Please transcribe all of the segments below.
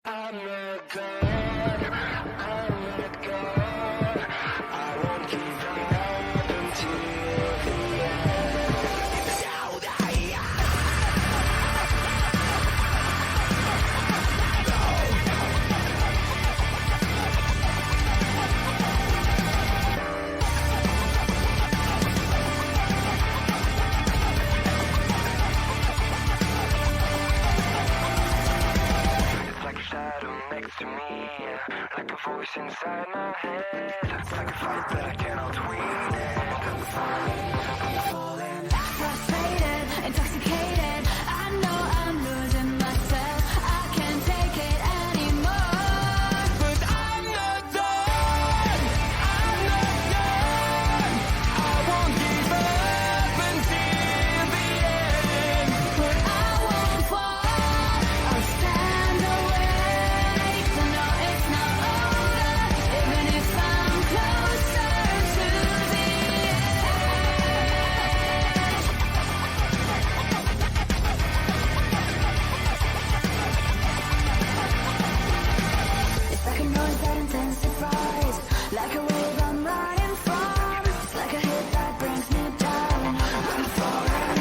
I'm not done. I'm not gone. I won't give up until the end. Shout It's like a shadow next to me, like a voice inside my head. It's like a fight that I cannot win. I'm falling, Frustrated, intoxicated, I know I'm losing myself. I can't take it anymore. but I'm not done. I'm not done. I won't give up until the end. But I won't fall. I'll stand awake to know it's not over, even if I'm closer to the It's like a noise that intensifies, like a wave I'm riding from. It's like a hit that brings me down. I'm falling.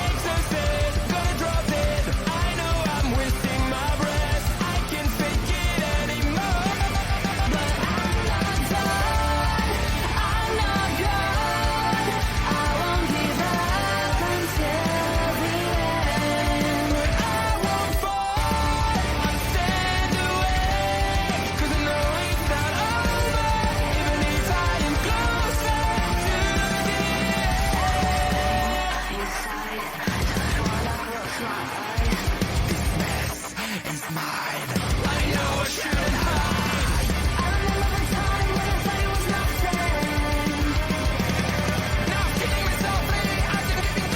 Exorcist, gonna drop it. I know I'm wasting my breath. I can't fake it anymore. But I'm not done. I'm not gone. I won't give up until the end. But I won't fall. I'll stand awake. 'Cause I know it's not over. Even if I am closer to the end. Inside, just wanna close my eyes. It's mine. I know I shouldn't hide. I remember the time when I thought it was nothing. Now I'm killing myself softly. I should have been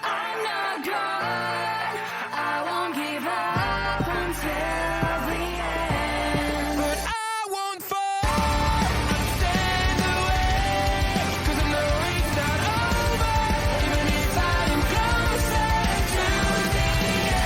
I'm not gone. I won't give up until the end. But I won't fall. I'll stand awake. 'Cause I know it's not over. Even if I am closer to the edge.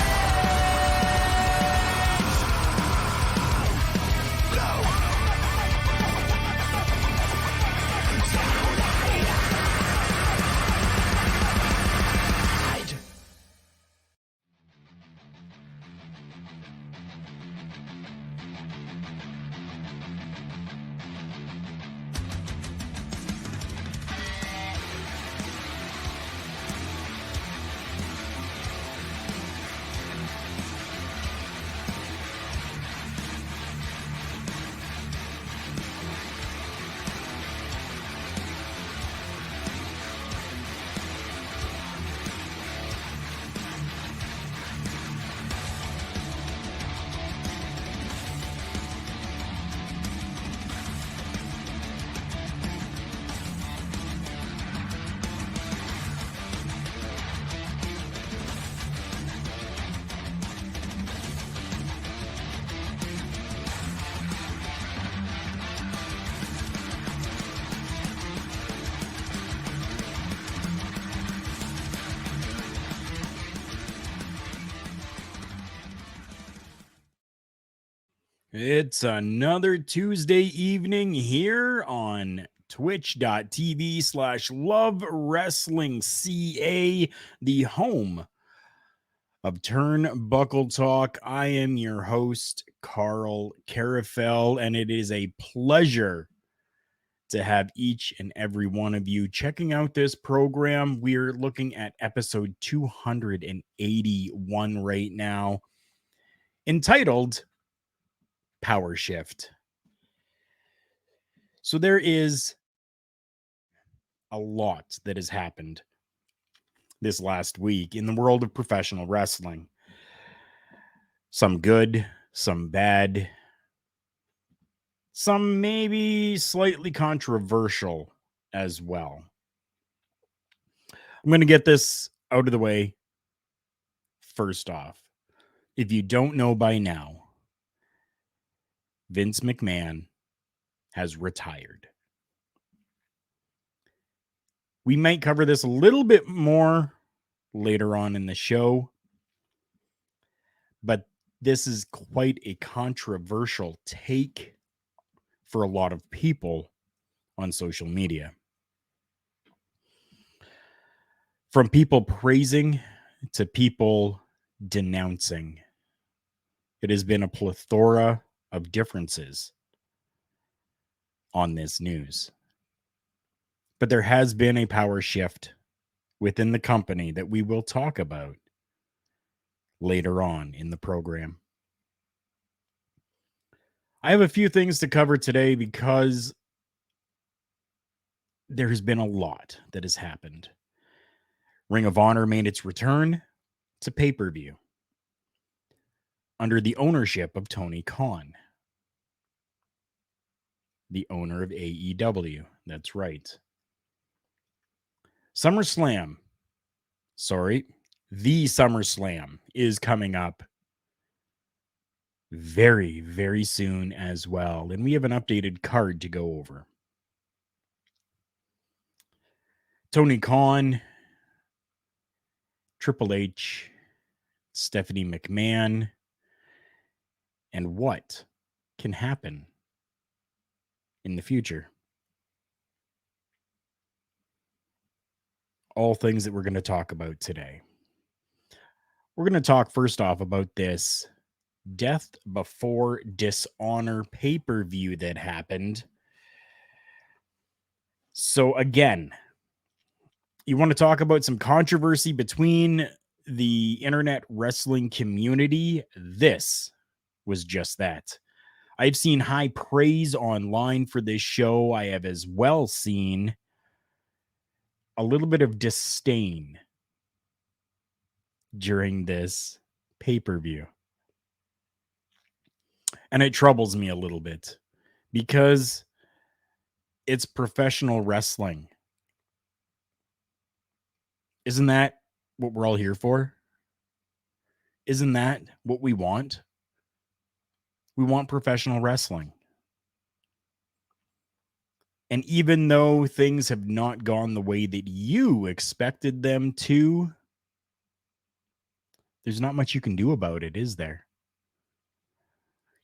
It's another Tuesday evening here on twitch.tv/love wrestling CA, the home of Turnbuckle Talk. I am your host, Carl Carafel, and it is a pleasure to have each and every one of you checking out this program. We're looking at episode 281 right now, entitled Power Shift. So there is a lot that has happened this last week in the world of professional wrestling. Some good, some bad, some maybe slightly controversial as well. I'm going to get this out of the way. First off, if you don't know by now, Vince McMahon has retired. We might cover this a little bit more later on in the show, but this is quite a controversial take for a lot of people on social media. From people praising to people denouncing, it has been a plethora of differences on this news. But there has been a power shift within the company that we will talk about later on in the program. I have a few things to cover today because there has been a lot that has happened. Ring of Honor made its return to pay-per-view under the ownership of Tony Khan, the owner of AEW. That's right. The SummerSlam is coming up very, very soon as well. And we have an updated card to go over. Tony Khan, Triple H, Stephanie McMahon, and what can happen in the future. All things that we're going to talk about today. We're going to talk first off about this Death Before Dishonor pay-per-view that happened. So again, you want to talk about some controversy between the internet wrestling community? This was just that. I've seen high praise online for this show. I have as well seen a little bit of disdain during this pay-per-view. And it troubles me a little bit because it's professional wrestling. Isn't that what we're all here for? Isn't that what we want? We want professional wrestling. And even though things have not gone the way that you expected them to, there's not much you can do about it, is there?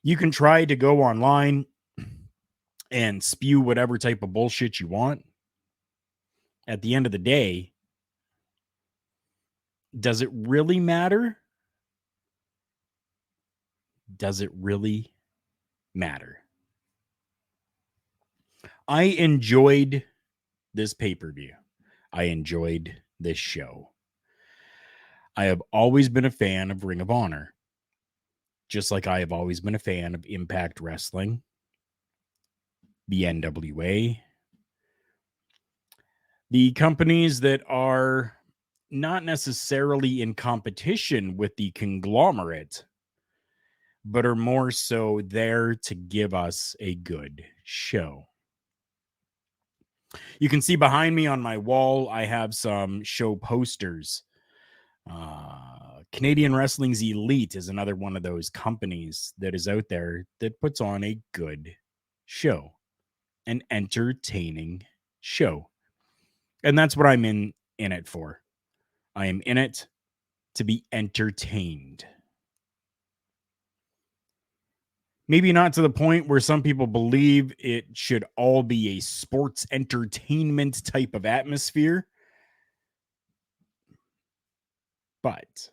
You can try to go online and spew whatever type of bullshit you want. At the end of the day, does it really matter? Does it really matter? I enjoyed this pay-per-view. I enjoyed this show. I have always been a fan of Ring of Honor, just like I have always been a fan of Impact Wrestling, the NWA, the companies that are not necessarily in competition with the conglomerate, but are more so there to give us a good show. You can see behind me on my wall, I have some show posters. Canadian Wrestling's Elite is another one of those companies that is out there that puts on a good show, an entertaining show. And that's what I'm in it for. I am in it to be entertained. Maybe not to the point where some people believe it should all be a sports entertainment type of atmosphere. But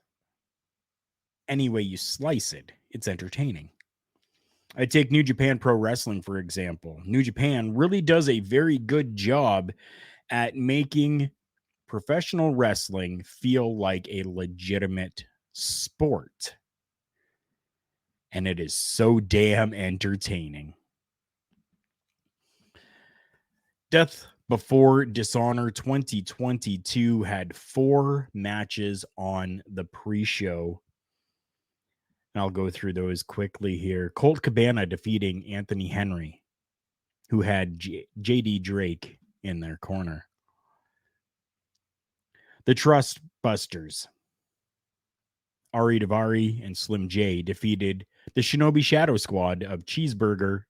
any way you slice it, it's entertaining. I take New Japan Pro Wrestling, for example. New Japan really does a very good job at making professional wrestling feel like a legitimate sport. And it is so damn entertaining. Death Before Dishonor 2022 had 4 matches on the pre-show. And I'll go through those quickly here. Colt Cabana defeating Anthony Henry, who had JD Drake in their corner. The Trust Busters, Ari Davari and Slim J, defeated the Shinobi Shadow Squad of Cheeseburger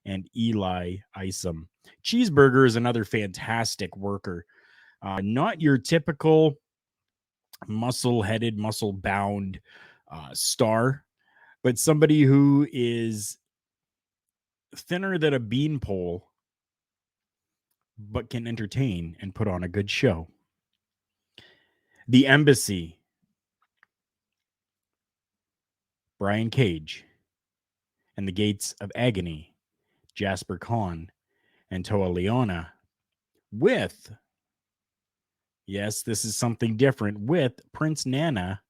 and Eli Isom. Cheeseburger is another fantastic worker. Not your typical muscle-headed, muscle-bound star, but somebody who is thinner than a beanpole, but can entertain and put on a good show. The Embassy, Brian Cage, and the Gates of Agony, Jasper Kahn and Toa Leona, with, yes, this is something different, with Prince Nana,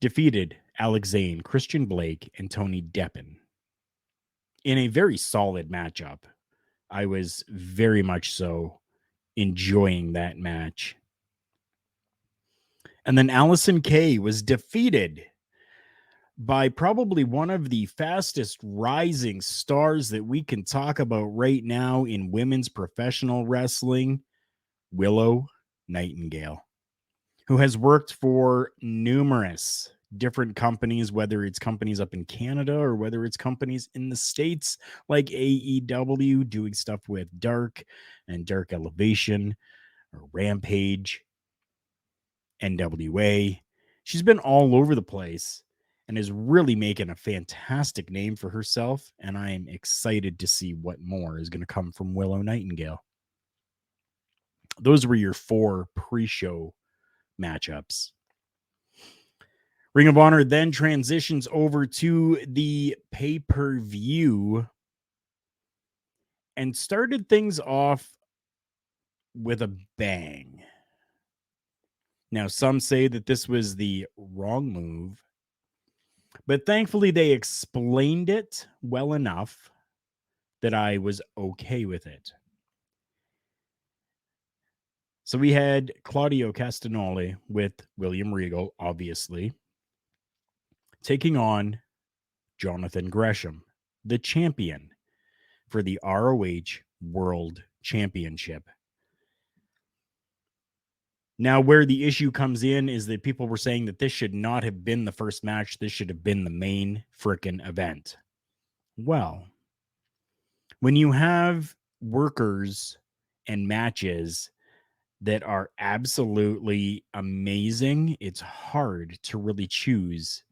defeated Alex Zane, Christian Blake, and Tony Deppen in a very solid matchup. I was very much so enjoying that match. And then Allison Kay was defeated by probably one of the fastest rising stars that we can talk about right now in women's professional wrestling, Willow Nightingale, who has worked for numerous different companies, whether it's companies up in Canada or whether it's companies in the States like AEW, doing stuff with Dark and Dark Elevation or Rampage, NWA. She's been all over the place and is really making a fantastic name for herself. And I am excited to see what more is going to come from Willow Nightingale. Those were your 4 pre-show matchups. Ring of Honor then transitions over to the pay-per-view and started things off with a bang. Now, some say that this was the wrong move, but thankfully they explained it well enough that I was okay with it. So we had Claudio Castagnoli with William Regal, obviously, taking on Jonathan Gresham, the champion for the ROH World Championship. Now, where the issue comes in is that people were saying that this should not have been the first match. This should have been the main frickin' event. Well, when you have workers and matches that are absolutely amazing, it's hard to really choose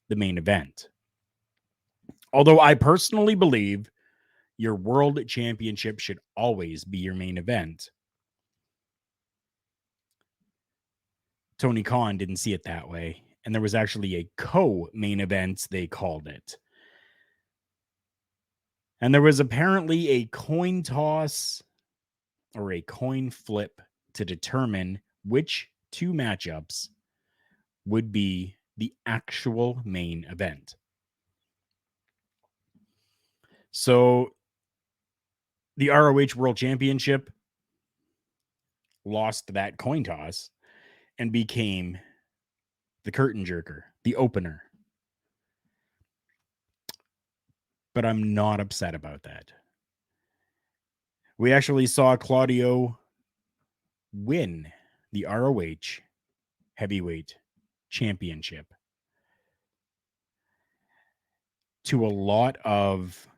the main event. Although I personally believe your World Championship should always be your main event, Tony Khan didn't see it that way. And there was actually a co-main event, they called it. And there was apparently a coin toss or a coin flip to determine which 2 matchups would be the actual main event. So the ROH World Championship lost that coin toss and became the curtain jerker, the opener. But I'm not upset about that. We actually saw Claudio win the ROH Heavyweight Championship to a lot of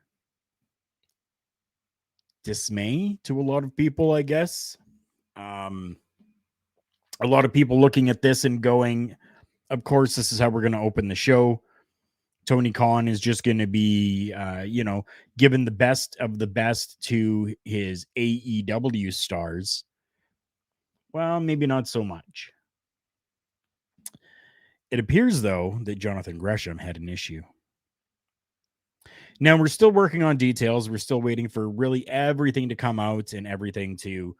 dismay to a lot of people, I guess. A lot of people looking at this and going, of course, this is how we're going to open the show. Tony Khan is just going to be, given the best of the best to his AEW stars. Well, maybe not so much. It appears, though, that Jonathan Gresham had an issue. Now, we're still working on details. We're still waiting for really everything to come out and everything to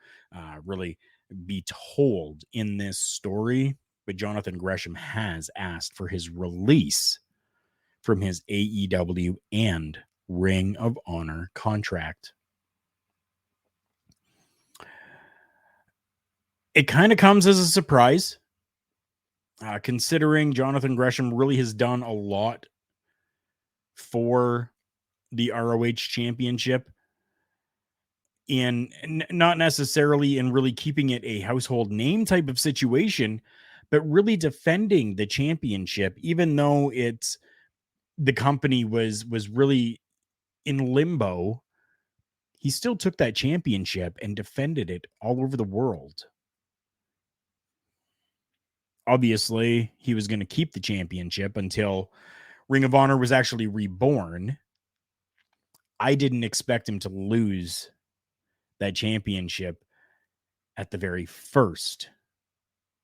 really be told in this story. But Jonathan Gresham has asked for his release from his AEW and Ring of Honor contract. It kind of comes as a surprise, considering Jonathan Gresham really has done a lot for the ROH Championship. not necessarily in really keeping it a household name type of situation, but really defending the championship, even though the company was really in limbo. He still took that championship and defended it all over the world. Obviously, he was going to keep the championship until Ring of Honor was actually reborn. I didn't expect him to lose that championship at the very first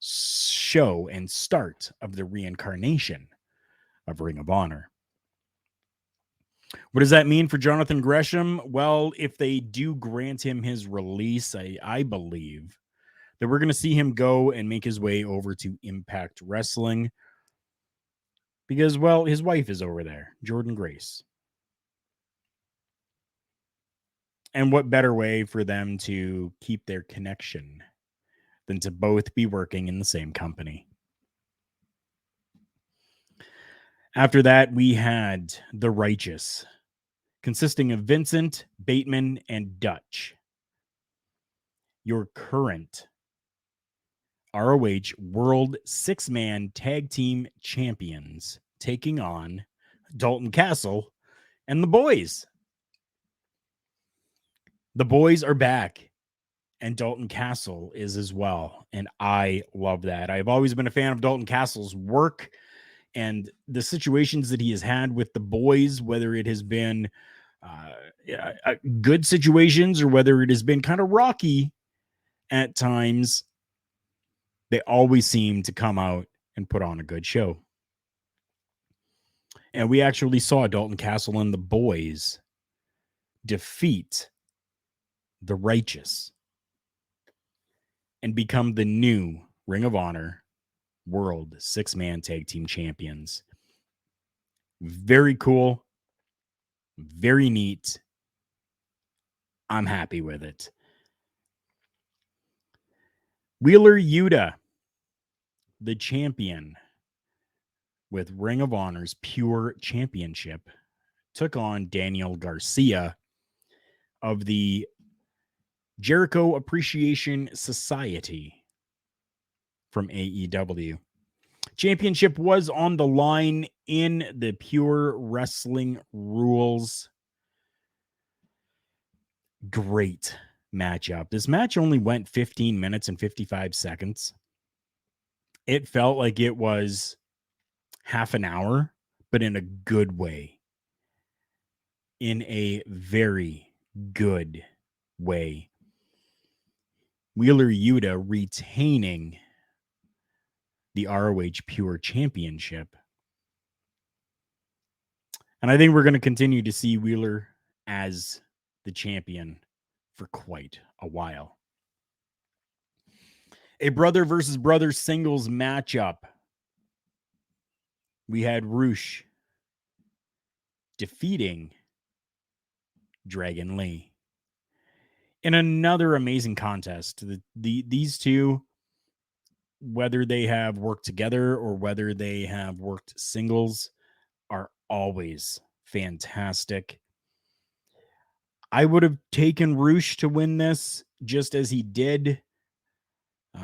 show and start of the reincarnation of Ring of Honor. What does that mean for Jonathan Gresham? Well, if they do grant him his release, I believe that we're going to see him go and make his way over to Impact Wrestling because, well, his wife is over there, Jordan Grace. And what better way for them to keep their connection than to both be working in the same company? After that, we had The Righteous, consisting of Vincent, Bateman, and Dutch, your current ROH World Six-Man Tag Team Champions, taking on Dalton Castle and the boys. The boys are back, and Dalton Castle is as well, and I love that. I've always been a fan of Dalton Castle's work and the situations that he has had with the boys, whether it has been good situations or whether it has been kind of rocky at times. They always seem to come out and put on a good show. And we actually saw Dalton Castle and the boys defeat the Righteous and become the new Ring of Honor World Six-Man Tag Team Champions. Very cool. Very neat. I'm happy with it. Wheeler Yuta, the champion with Ring of Honor's Pure Championship, took on Daniel Garcia of the Jericho Appreciation Society from AEW. Championship was on the line in the Pure Wrestling Rules. Great matchup. This match only went 15 minutes and 55 seconds. It felt like it was half an hour, but in a good way. In a very good way. Wheeler Yuta retaining the ROH Pure Championship. And I think we're going to continue to see Wheeler as the champion for quite a while. A brother versus brother singles matchup. We had Roosh defeating Dragon Lee in another amazing contest. These two, whether they have worked together or whether they have worked singles, are always fantastic. I would have taken Roosh to win this just as he did.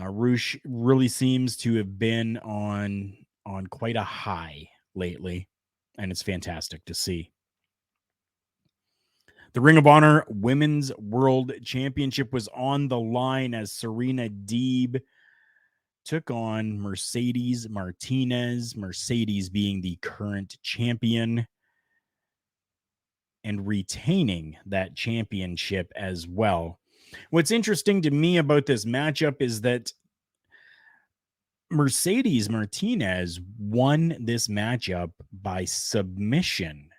Roosh really seems to have been on quite a high lately, and it's fantastic to see. The Ring of Honor Women's World Championship was on the line as Serena Deeb took on Mercedes Martinez, Mercedes being the current champion and retaining that championship as well. What's interesting to me about this matchup is that Mercedes Martinez won this matchup by submission,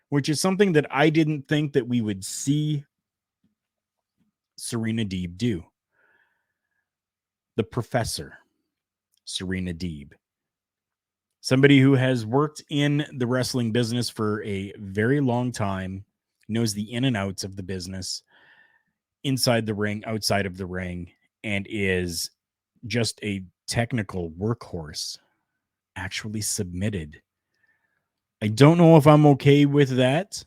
which is something that I didn't think that we would see Serena Deeb do. The Professor, Serena Deeb. Somebody who has worked in the wrestling business for a very long time, knows the in and outs of the business, inside the ring, outside of the ring, and is just a technical workhorse. Actually submitted. I don't know if I'm okay with that,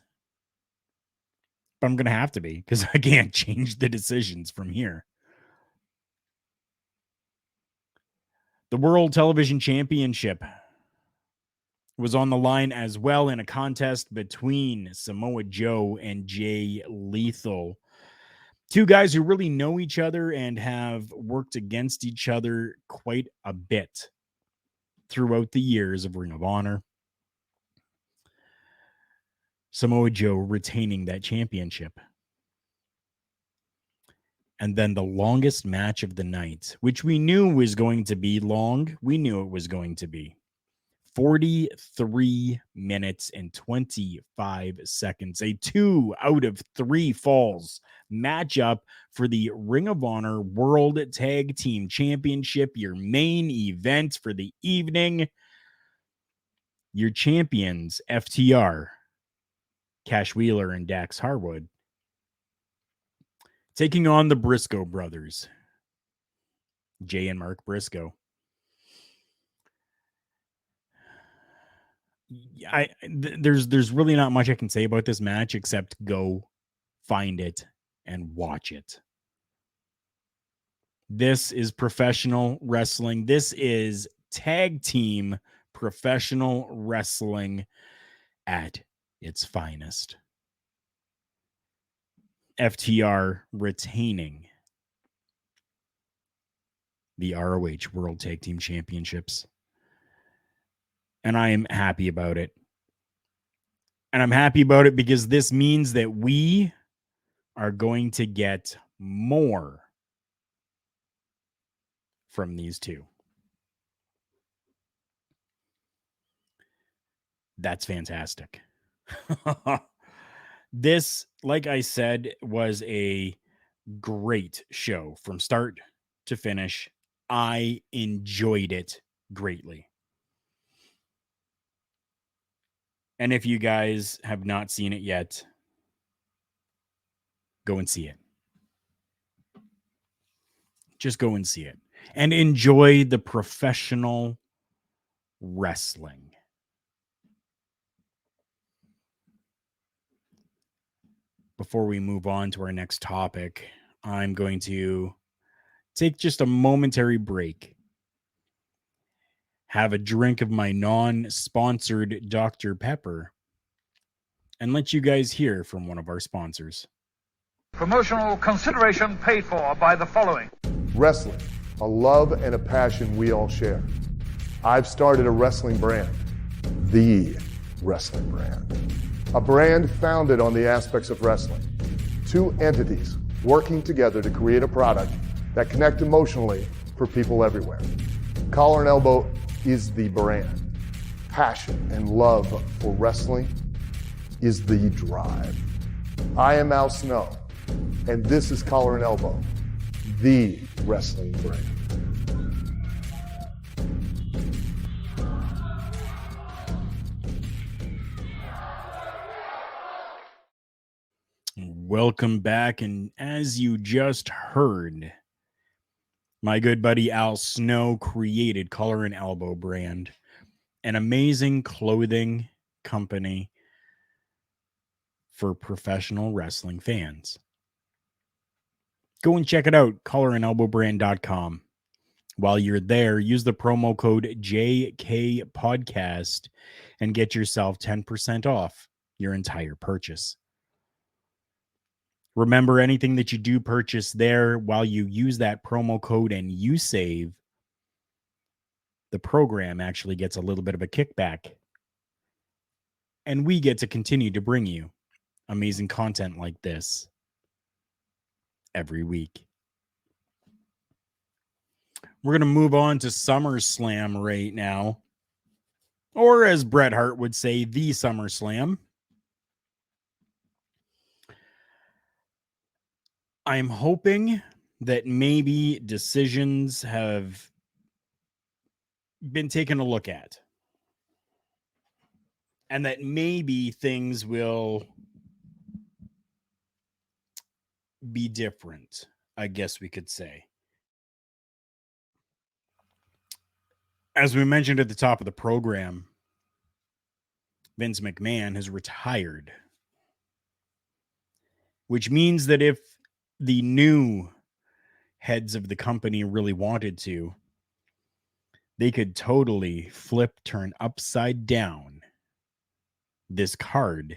but I'm going to have to be because I can't change the decisions from here. The World Television Championship was on the line as well in a contest between Samoa Joe and Jay Lethal. Two guys who really know each other and have worked against each other quite a bit throughout the years of Ring of Honor. Samoa Joe retaining that championship. And then the longest match of the night, which we knew was going to be long. We knew it was going to be 43 minutes and 25 seconds. A 2 out of 3 falls matchup for the Ring of Honor World Tag Team Championship, your main event for the evening. Your champions, FTR, Cash Wheeler and Dax Harwood, taking on the Briscoe brothers, Jay and Mark Briscoe. There's really not much I can say about this match except go find it and watch it. This is professional wrestling. This is tag team professional wrestling at its finest. FTR retaining the ROH World Tag Team Championships. And I am happy about it. And I'm happy about it because this means that we are going to get more from these two. That's fantastic. This, like I said, was a great show from start to finish. I enjoyed it greatly. And if you guys have not seen it yet, go and see it. Just go and see it and enjoy the professional wrestling. Before we move on to our next topic, I'm going to take just a momentary break, have a drink of my non-sponsored Dr. Pepper, and let you guys hear from one of our sponsors. Promotional consideration paid for by the following. Wrestling, a love and a passion we all share. I've started a wrestling brand, the wrestling brand. A brand founded on the aspects of wrestling. Two entities working together to create a product that connect emotionally for people everywhere. Collar and Elbow is the brand. Passion and love for wrestling is the drive. I am Al Snow, and this is Collar and Elbow, the wrestling brand. Welcome back, and as you just heard, my good buddy Al Snow created Collar and Elbow brand, an amazing clothing company for professional wrestling fans. Go and check it out, collarandelbowbrand.com. While you're there, use the promo code JKPodcast and get yourself 10% off your entire purchase. Remember, anything that you do purchase there, while you use that promo code and you save, the program actually gets a little bit of a kickback. And we get to continue to bring you amazing content like this every week. We're going to move on to SummerSlam right now. Or as Bret Hart would say, the SummerSlam. I'm hoping that maybe decisions have been taken a look at. And that maybe things will be different, I guess we could say. As we mentioned at the top of the program, Vince McMahon has retired. which means that if the new heads of the company really wanted to, they could totally turn upside down this card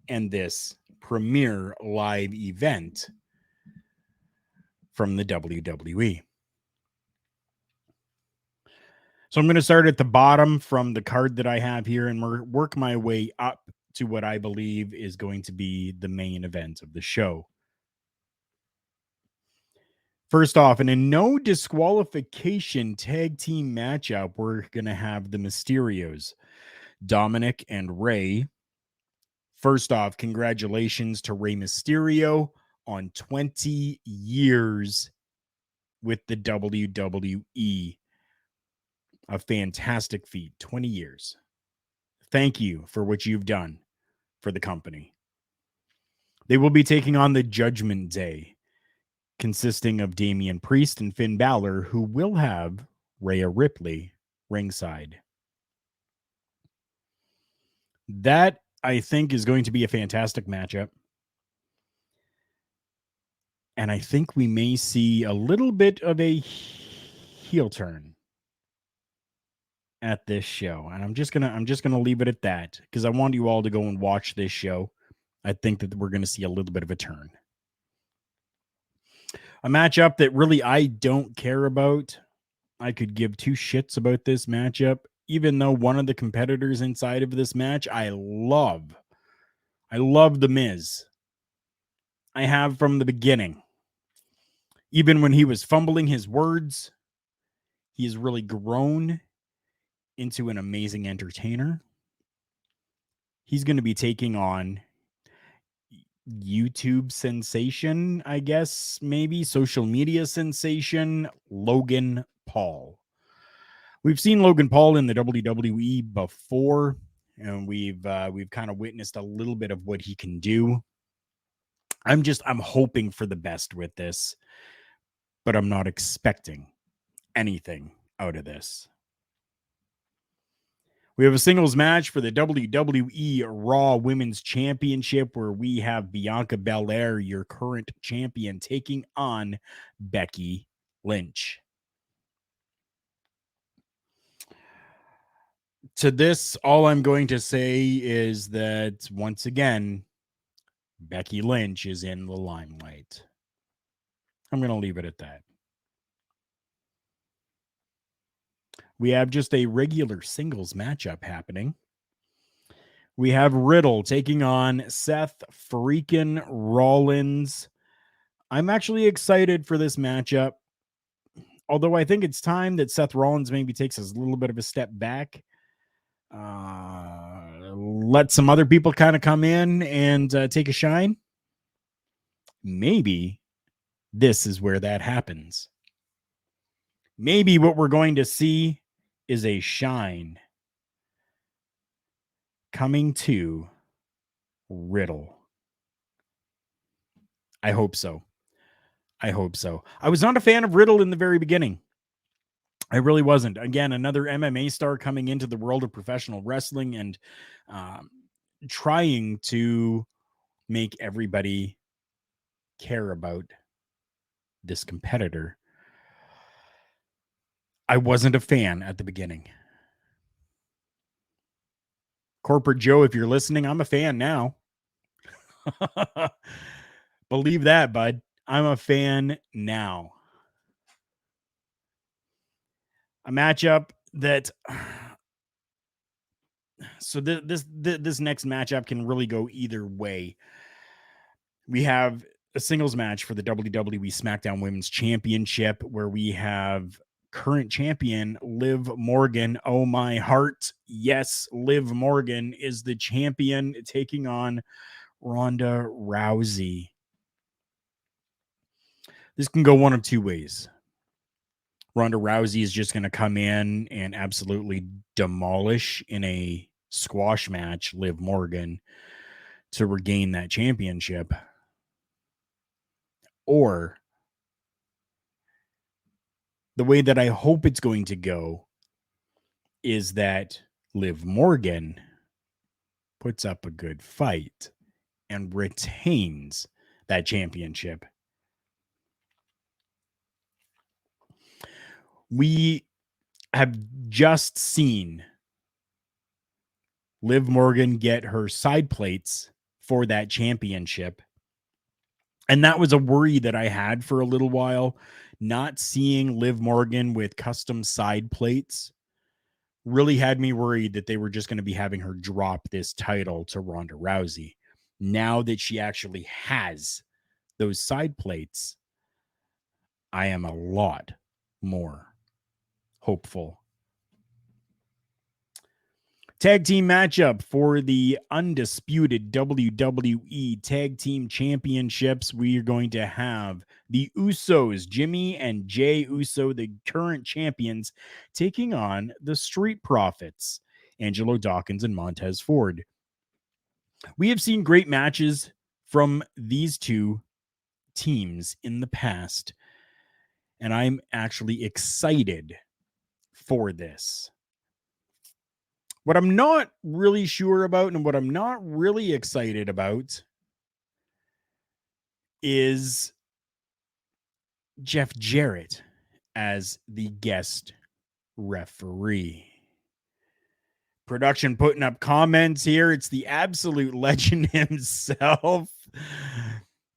and this premier live event from the WWE. So I'm going to start at the bottom from the card that I have here and work my way up to what I believe is going to be the main event of the show. First off, in a no disqualification tag team matchup, we're going to have the Mysterios, Dominic and Rey. First off, congratulations to Rey Mysterio on 20 years with the WWE. A fantastic feat, 20 years. Thank you for what you've done for the company. They will be taking on the Judgment Day, consisting of Damian Priest and Finn Balor, who will have Rhea Ripley ringside. That, I think, is going to be a fantastic matchup. And I think we may see a little bit of a heel turn at this show. And I'm just gonna leave it at that because I want you all to go and watch this show. I think that we're going to see a little bit of a turn. A matchup that really I don't care about. I could give two shits about this matchup, even though one of the competitors inside of this match I love. I love The Miz. I have from the beginning. Even when he was fumbling his words, he has really grown into an amazing entertainer. He's going to be taking on YouTube sensation, I guess, maybe social media sensation, Logan Paul. We've seen Logan Paul in the WWE before, and we've kind of witnessed a little bit of what he can do. I'm hoping for the best with this, but I'm not expecting anything out of this. We have a singles match for the WWE Raw Women's Championship where we have Bianca Belair, your current champion, taking on Becky Lynch. To this, all I'm going to say is that, once again, Becky Lynch is in the limelight. I'm going to leave it at that. We have just a regular singles matchup happening. We have Riddle taking on Seth freaking Rollins. I'm actually excited for this matchup. Although I think it's time that Seth Rollins maybe takes a little bit of a step back. Let some other people kind of come in and take a shine. Maybe this is where that happens. Maybe what we're going to see is a shine coming to Riddle. I hope so. I was not a fan of Riddle in the very beginning. I really wasn't. Again, another MMA star coming into the world of professional wrestling and trying to make everybody care about this competitor. I wasn't a fan at the beginning. Corporate Joe, if you're listening, I'm a fan now. Believe that, bud. I'm a fan now. A matchup that... So this next matchup can really go either way. We have a singles match for the WWE SmackDown Women's Championship where we have current champion Liv Morgan. Oh my heart. Yes, Liv Morgan is the champion taking on Ronda Rousey. This can go one of two ways. Ronda Rousey is just going to come in and absolutely demolish in a squash match Liv Morgan to regain that championship. Or the way that I hope it's going to go is that Liv Morgan puts up a good fight and retains that championship. We have just seen Liv Morgan get her side plates for that championship. And that was a worry that I had for a little while. Not seeing Liv Morgan with custom side plates really had me worried that they were just going to be having her drop this title to Ronda Rousey. Now that she actually has those side plates, I am a lot more hopeful. Tag team matchup for the undisputed WWE Tag Team Championships. We are going to have the Usos, Jimmy and Jey Uso, the current champions, taking on the Street Profits, Angelo Dawkins and Montez Ford. We have seen great matches from these two teams in the past, and I'm actually excited for this. What I'm not really sure about and what I'm not really excited about is Jeff Jarrett as the guest referee. Production putting up comments here. It's the absolute legend himself.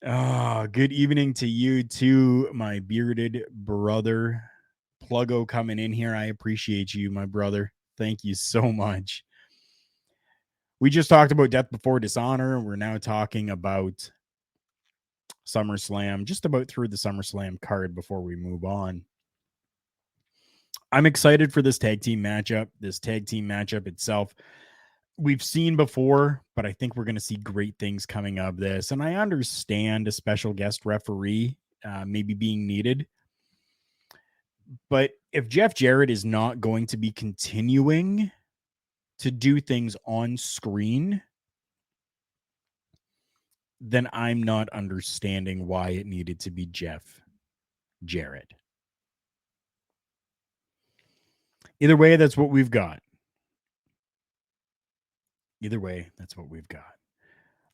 Oh, good evening to you too, my bearded brother. Pluggo coming in here. I appreciate you, my brother. Thank you so much. We just talked about Death Before Dishonor. We're now talking about SummerSlam, just about through the SummerSlam card before we move on. I'm excited for this tag team matchup. This tag team matchup itself, we've seen before, but I think we're going to see great things coming of this. And I understand a special guest referee maybe being needed. But if Jeff Jarrett is not going to be continuing to do things on screen, then I'm not understanding why it needed to be Jeff Jarrett. Either way, that's what we've got. Either way, that's what we've got.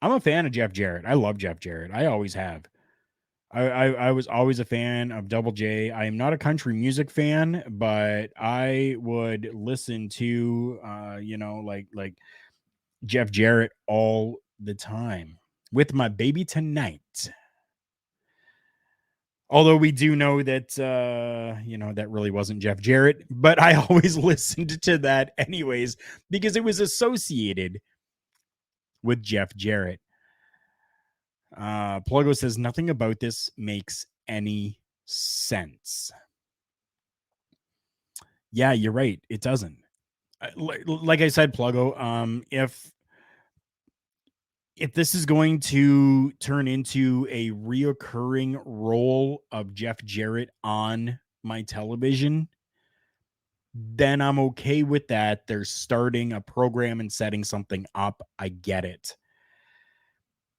I'm a fan of Jeff Jarrett. I love Jeff Jarrett. I always have. I was always a fan of Double J. I am not a country music fan, but I would listen to like Jeff Jarrett all the time. With My Baby Tonight. Although we do know that that really wasn't Jeff Jarrett, but I always listened to that anyways because it was associated with Jeff Jarrett. Pluggo says nothing about this makes any sense. Yeah, you're right. It doesn't. Like I said, Pluggo, if this is going to turn into a reoccurring role of Jeff Jarrett on my television, then I'm okay with that. They're starting a program and setting something up. I get it.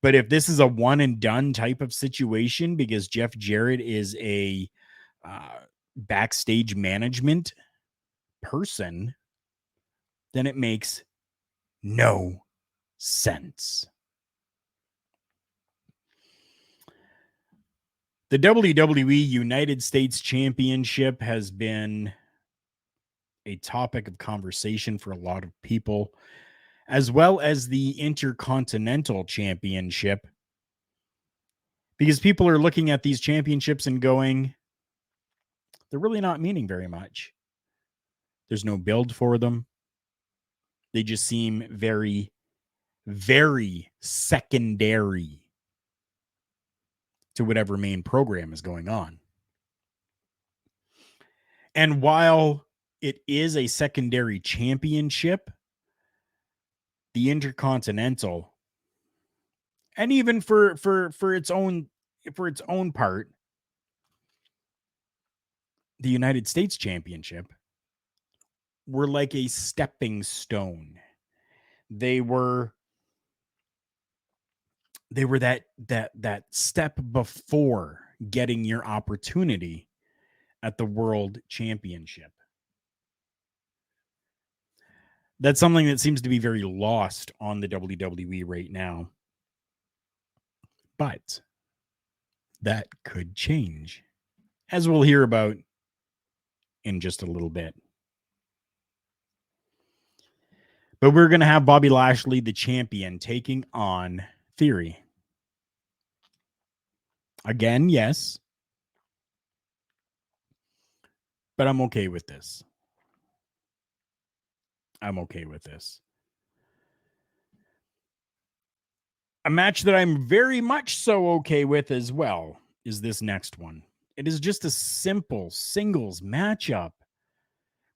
But if this is a one and done type of situation because Jeff Jarrett is a backstage management person, then it makes no sense. The WWE United States Championship has been a topic of conversation for a lot of people, as well as the Intercontinental Championship, because people are looking at these championships and going, they're really not meaning very much. There's no build for them. They just seem very, very secondary to whatever main program is going on. And while it is a secondary championship, the Intercontinental, and even for its own part, the United States Championship were like a stepping stone. They were that step before getting your opportunity at the World Championship. That's something that seems to be very lost on the WWE right now. But that could change, as we'll hear about in just a little bit. But we're going to have Bobby Lashley, the champion, taking on Theory. Again, yes. But I'm okay with this. I'm okay with this. A match that I'm very much so okay with as well is this next one. It is just a simple singles matchup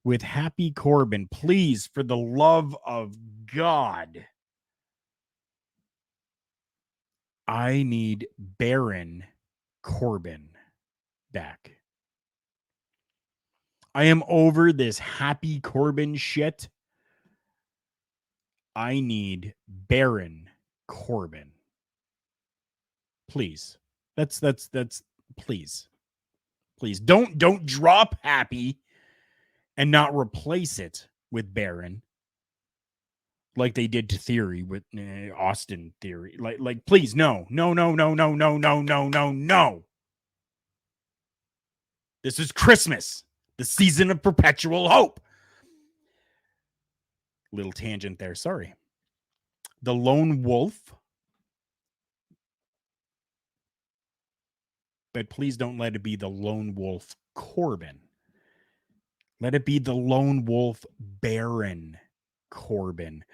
with Happy Corbin. Please, for the love of God, I need Baron Corbin back. I am over this Happy Corbin shit. I need Baron Corbin. Please. That's please. Please don't drop Happy and not replace it with Baron like they did to Theory with Austin Theory. Like please, no. This is Christmas, the season of perpetual hope. Little tangent there, sorry. The Lone Wolf. But please don't let it be the Lone Wolf Corbin. Let it be the Lone Wolf Baron Corbin.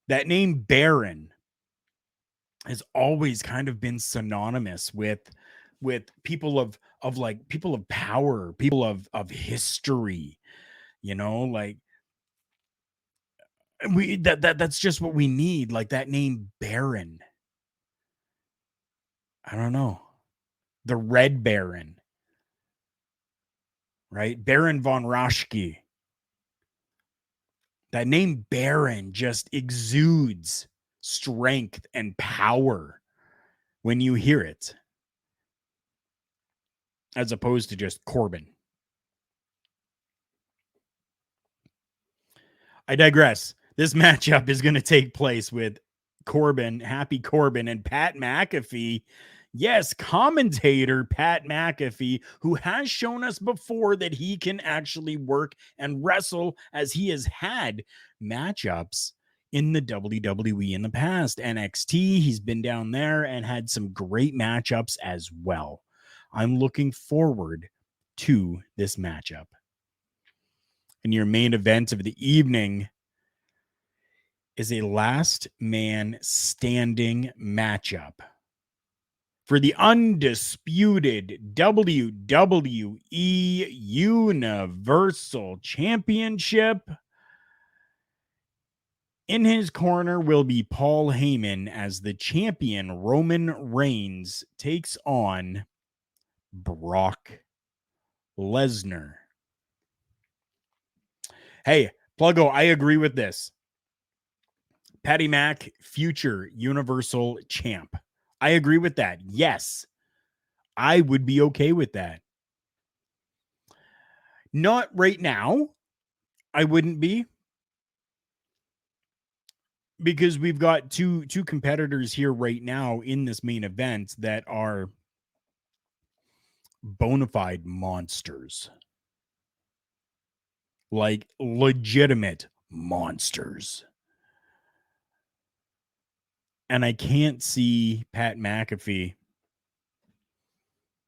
That name Baron has always kind of been synonymous with people of people of power, people of history, like that's just what we need, like that name Baron. I don't know. The Red Baron. Right? Baron von Raschke. That name Baron just exudes strength and power when you hear it, as opposed to just Corbin. I digress. This matchup is going to take place with Corbin, Happy Corbin, and Pat McAfee. Yes, commentator Pat McAfee, who has shown us before that he can actually work and wrestle, as he has had matchups in the WWE in the past. NXT, he's been down there and had some great matchups as well. I'm looking forward to this matchup. And your main event of the evening is a last man standing matchup for the undisputed WWE Universal Championship. In his corner will be Paul Heyman as the champion Roman Reigns takes on Brock Lesnar. Hey, Pluggo, I agree with this. Patty Mac, future Universal Champ. I agree with that. Yes, I would be okay with that. Not right now. I wouldn't be. Because we've got two competitors here right now in this main event that are bona fide monsters. Like legitimate monsters. And I can't see Pat McAfee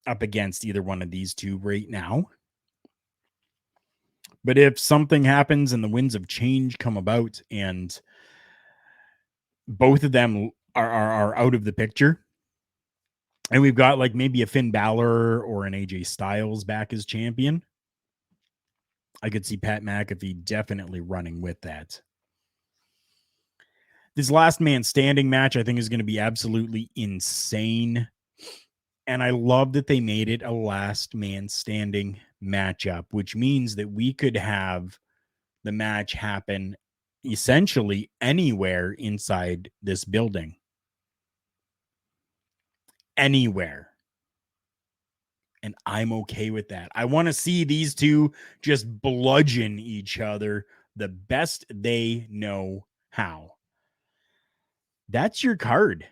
up against either one of these two right now. But if something happens and the winds of change come about and both of them are out of the picture, and we've got like maybe a Finn Balor or an AJ Styles back as champion, I could see Pat McAfee definitely running with that. This last man standing match, I think, is going to be absolutely insane. And I love that they made it a last man standing matchup, which means that we could have the match happen essentially anywhere inside this building. Anywhere. And I'm okay with that. I want to see these two just bludgeon each other the best they know how. That's your card.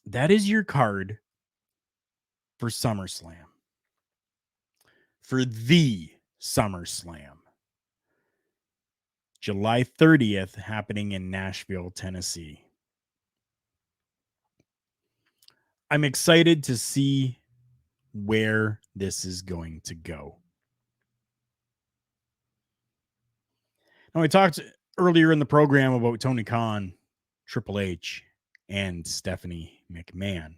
that is your card for SummerSlam. For the SummerSlam. July 30th, happening in Nashville, Tennessee. I'm excited to see where this is going to go. Now, we talked earlier in the program about Tony Khan, Triple H, and Stephanie McMahon.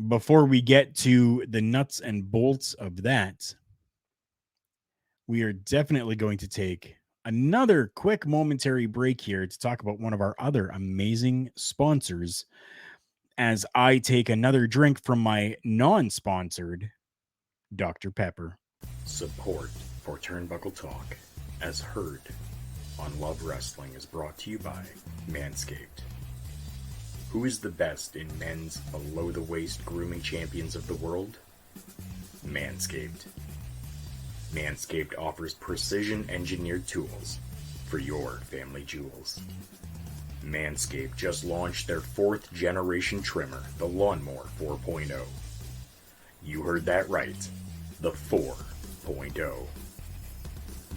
Before we get to the nuts and bolts of that, we are definitely going to take another quick momentary break here to talk about one of our other amazing sponsors as I take another drink from my non-sponsored Dr. Pepper. Support for Turnbuckle Talk, as heard on Love Wrestling, is brought to you by Manscaped. Who is the best in men's below-the-waist grooming champions of the world? Manscaped. Manscaped offers precision-engineered tools for your family jewels. Manscaped just launched their 4th generation trimmer, the Lawnmower 4.0. You heard that right, the 4.0.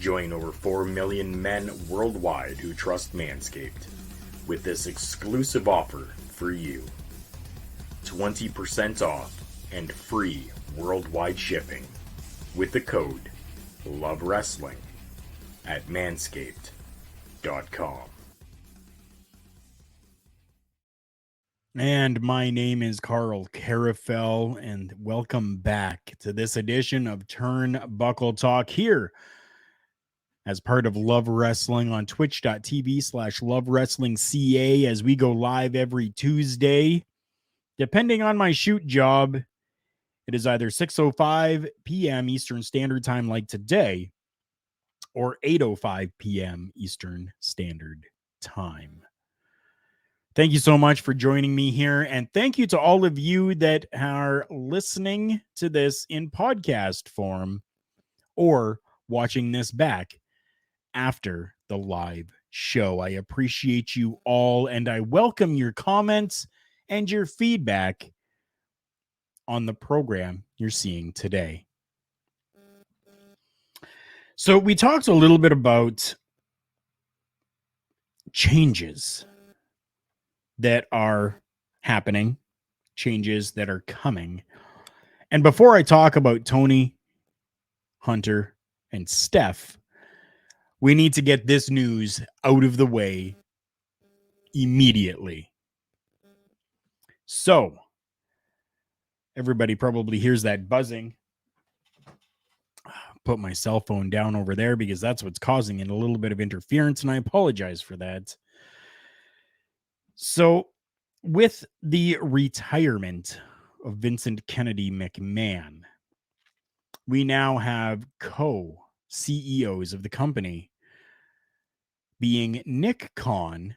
Join over 4 million men worldwide who trust Manscaped with this exclusive offer for you. 20% off and free worldwide shipping with the code LOVEWRESTLING at manscaped.com. And my name is Carl Carafel, and welcome back to this edition of Turnbuckle Talk here as part of Love Wrestling on twitch.tv/LoveWrestlingCA, as we go live every Tuesday. Depending on my shoot job, it is either 6:05 p.m. Eastern Standard Time like today, or 8:05 p.m. Eastern Standard Time. Thank you so much for joining me here, and thank you to all of you that are listening to this in podcast form or watching this back after the live show. I appreciate you all, and I welcome your comments and your feedback on the program you're seeing today. So we talked a little bit about changes that are happening, changes that are coming. And before I talk about Tony, Hunter, and Steph, we need to get this news out of the way immediately. So, everybody probably hears that buzzing. Put my cell phone down over there because that's what's causing it, a little bit of interference, and I apologize for that. So, with the retirement of Vincent Kennedy McMahon, we now have co-CEOs of the company being Nick Khan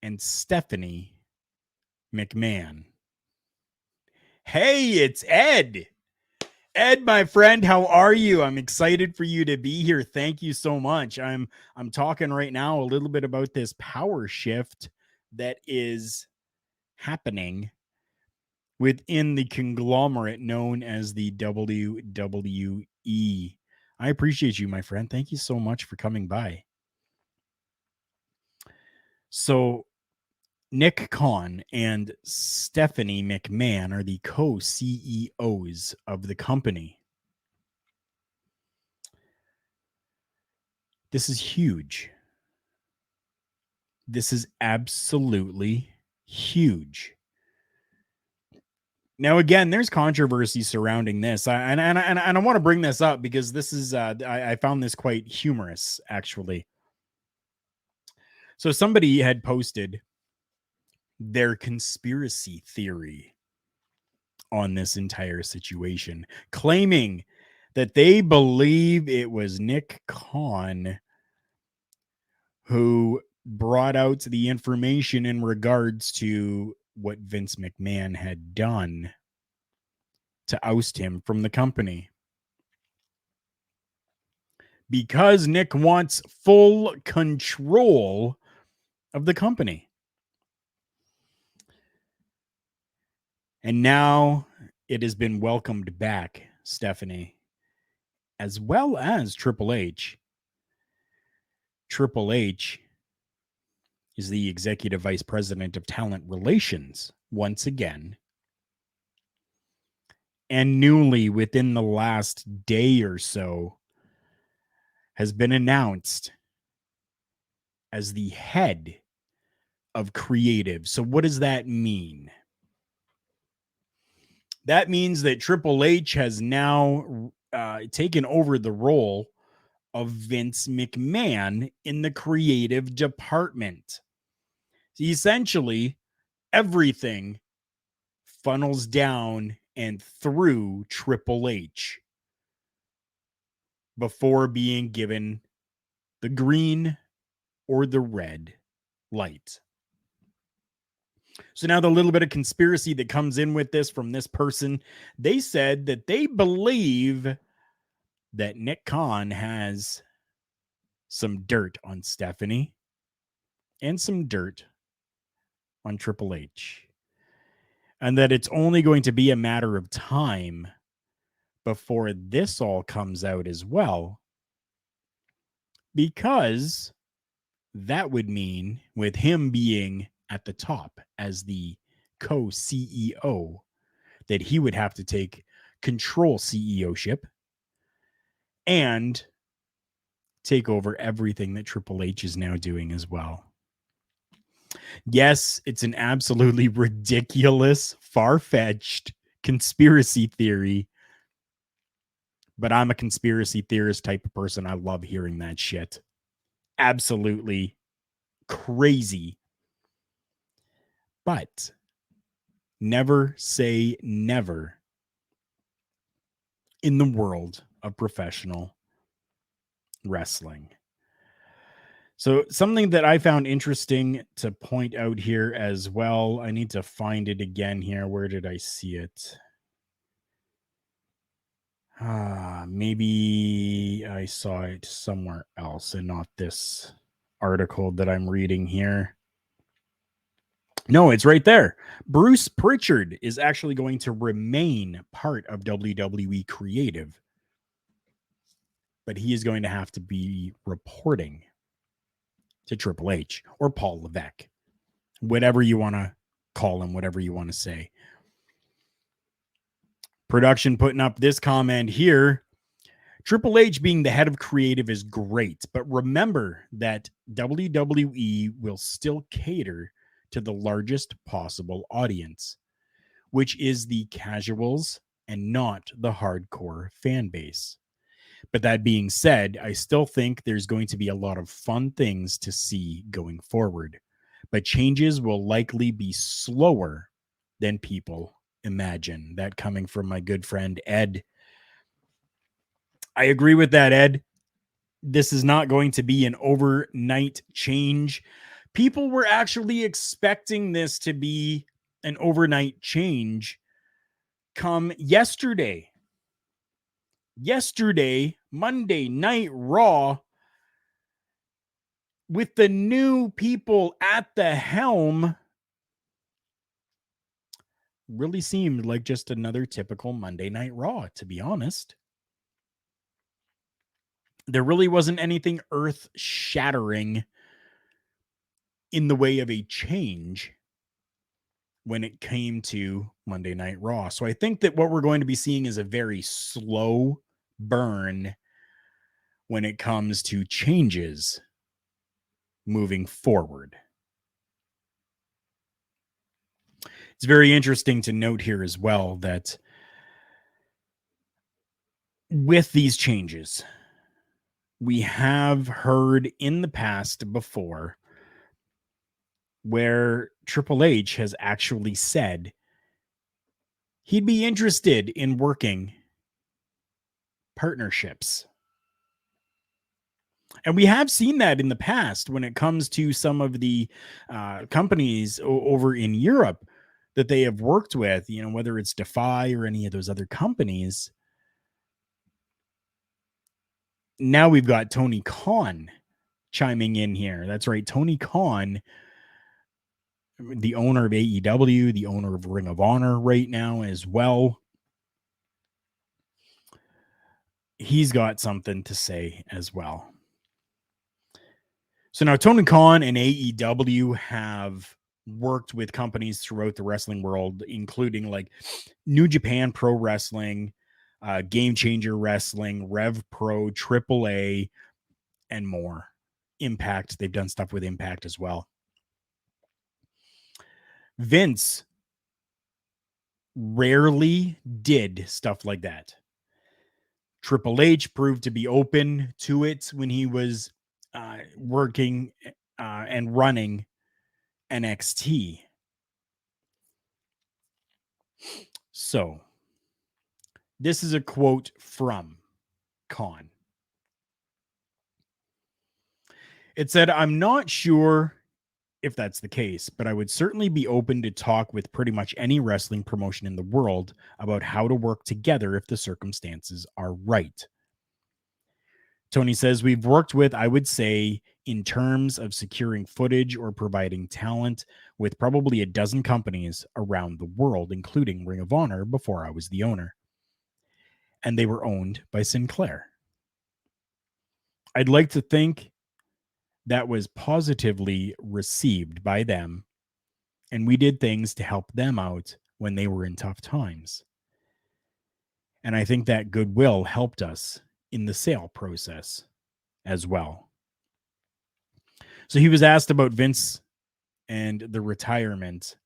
and Stephanie McMahon. Hey, it's Ed. Ed, my friend, how are you? I'm excited for you to be here. Thank you so much. I'm talking right now a little bit about this power shift that is happening within the conglomerate known as the WWE. I appreciate you, my friend. Thank you so much for coming by. So, Nick Khan and Stephanie McMahon are the co-CEOs of the company. This is huge. This is absolutely huge. Now, again, there's controversy surrounding this, and I want to bring this up because this is I found this quite humorous, actually. So somebody had posted their conspiracy theory on this entire situation, claiming that they believe it was Nick Khan who brought out the information in regards to what Vince McMahon had done to oust him from the company. Because Nick wants full control of the company. And now it has been welcomed back, Stephanie, as well as Triple H. Triple H is the executive vice president of talent relations once again. And newly, within the last day or so, has been announced as the head of creative. So what does that mean? That means that Triple H has now taken over the role of Vince McMahon in the creative department. So essentially, everything funnels down and through Triple H before being given the green or the red light. So now the little bit of conspiracy that comes in with this from this person, they said that they believe that Nick Khan has some dirt on Stephanie and some dirt on Triple H. And that it's only going to be a matter of time before this all comes out as well. Because that would mean, with him being at the top as the co-CEO, that he would have to take control CEO-ship and take over everything that Triple H is now doing as well. Yes, it's an absolutely ridiculous, far-fetched conspiracy theory, but I'm a conspiracy theorist type of person. I love hearing that shit. Absolutely crazy. But never say never in the world of professional wrestling. So something that I found interesting to point out here as well, I need to find it again here. Where did I see it? Maybe I saw it somewhere else and not this article that I'm reading here. No, it's right there. Bruce Pritchard is actually going to remain part of WWE Creative, but he is going to have to be reporting to Triple H or Paul Levesque, whatever you want to call him, whatever you want to say. Production putting up this comment here. Triple H being the head of creative is great, but remember that WWE will still cater to the largest possible audience, which is the casuals and not the hardcore fan base. But that being said, I still think there's going to be a lot of fun things to see going forward, but changes will likely be slower than people imagine. That coming from my good friend Ed. I agree with that, Ed. This is not going to be an overnight change. People were actually expecting this to be an overnight change come yesterday. Yesterday, Monday Night Raw, with the new people at the helm, really seemed like just another typical Monday Night Raw, to be honest. There really wasn't anything earth-shattering in the way of a change when it came to Monday Night Raw. So I think that what we're going to be seeing is a very slow burn when it comes to changes moving forward. It's very interesting to note here as well that with these changes, we have heard in the past before where Triple H has actually said he'd be interested in working partnerships. And we have seen that in the past when it comes to some of the companies over in Europe that they have worked with, you know, whether it's Defy or any of those other companies. Now we've got Tony Khan chiming in here. That's right. Tony Khan the owner of AEW, the owner of Ring of Honor right now as well. He's got something to say as well. So now Tony Khan and AEW have worked with companies throughout the wrestling world, including like New Japan Pro Wrestling, Game Changer Wrestling, Rev Pro, AAA, and more. Impact. They've done stuff with Impact as well. Vince rarely did stuff like that. Triple H proved to be open to it when he was working and running NXT. So, this is a quote from Khan. It said, "I'm not sure if that's the case, but I would certainly be open to talk with pretty much any wrestling promotion in the world about how to work together if the circumstances are right." Tony says, "We've worked with, I would say, in terms of securing footage or providing talent with probably a dozen companies around the world, including Ring of Honor before I was the owner. And they were owned by Sinclair. I'd like to think that was positively received by them, and we did things to help them out when they were in tough times. And I think that goodwill helped us in the sale process as well." So he was asked about Vince and the retirement,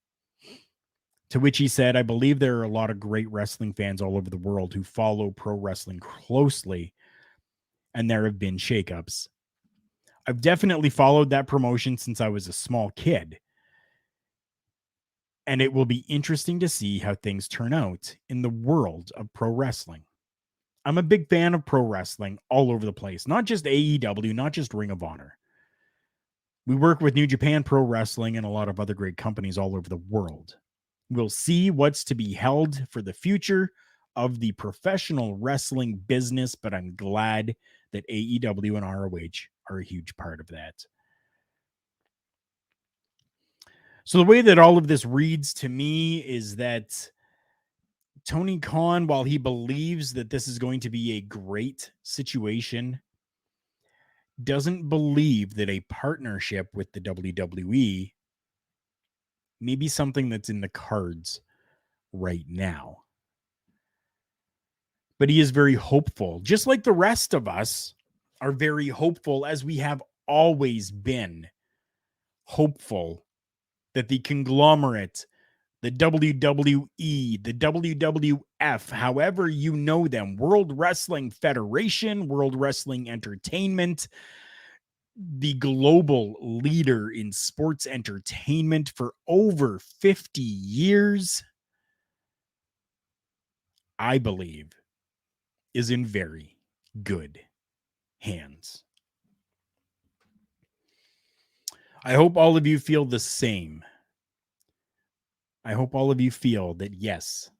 to which he said, "I believe there are a lot of great wrestling fans all over the world who follow pro wrestling closely, and there have been shakeups. I've definitely followed that promotion since I was a small kid, and it will be interesting to see how things turn out in the world of pro wrestling. I'm a big fan of pro wrestling all over the place, not just AEW, not just Ring of Honor. We work with New Japan Pro Wrestling and a lot of other great companies all over the world. We'll see what's to be held for the future of the professional wrestling business, but I'm glad that AEW and ROH are a huge part of that." So the way that all of this reads to me is that Tony Khan, while he believes that this is going to be a great situation, doesn't believe that a partnership with the WWE may be something that's in the cards right now. But he is very hopeful, just like the rest of us are very hopeful, as we have always been hopeful, that the conglomerate, the WWE, the WWF, however you know them, World Wrestling Federation, World Wrestling Entertainment, the global leader in sports entertainment for over 50 years, I believe, is in very good hands. I hope all of you feel the same. I hope all of you feel that yes,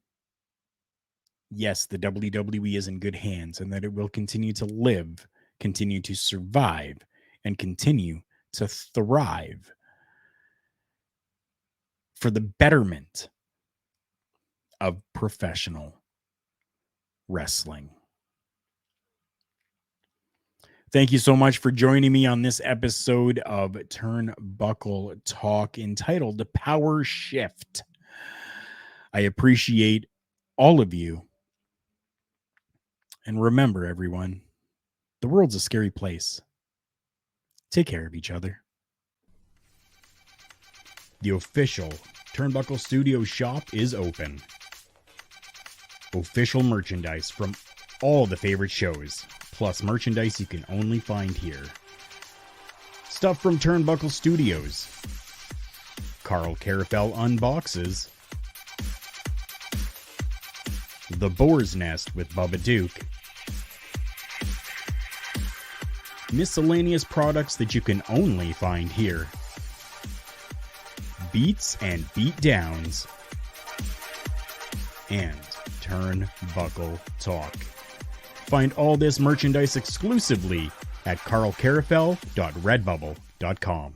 the WWE is in good hands, and that it will continue to live, continue to survive, and continue to thrive for the betterment of professional wrestling. Thank you so much for joining me on this episode of Turnbuckle Talk entitled Power Shift. I appreciate all of you. And remember, everyone, the world's a scary place. Take care of each other. The official Turnbuckle Studio shop is open. Official merchandise from all the favorite shows, plus merchandise you can only find here. Stuff from Turnbuckle Studios. Carl Carafel unboxes. The Boar's Nest with Bubba Duke. Miscellaneous products that you can only find here. Beats and beatdowns. And Turnbuckle Talk. Find all this merchandise exclusively at carlcarafel.redbubble.com.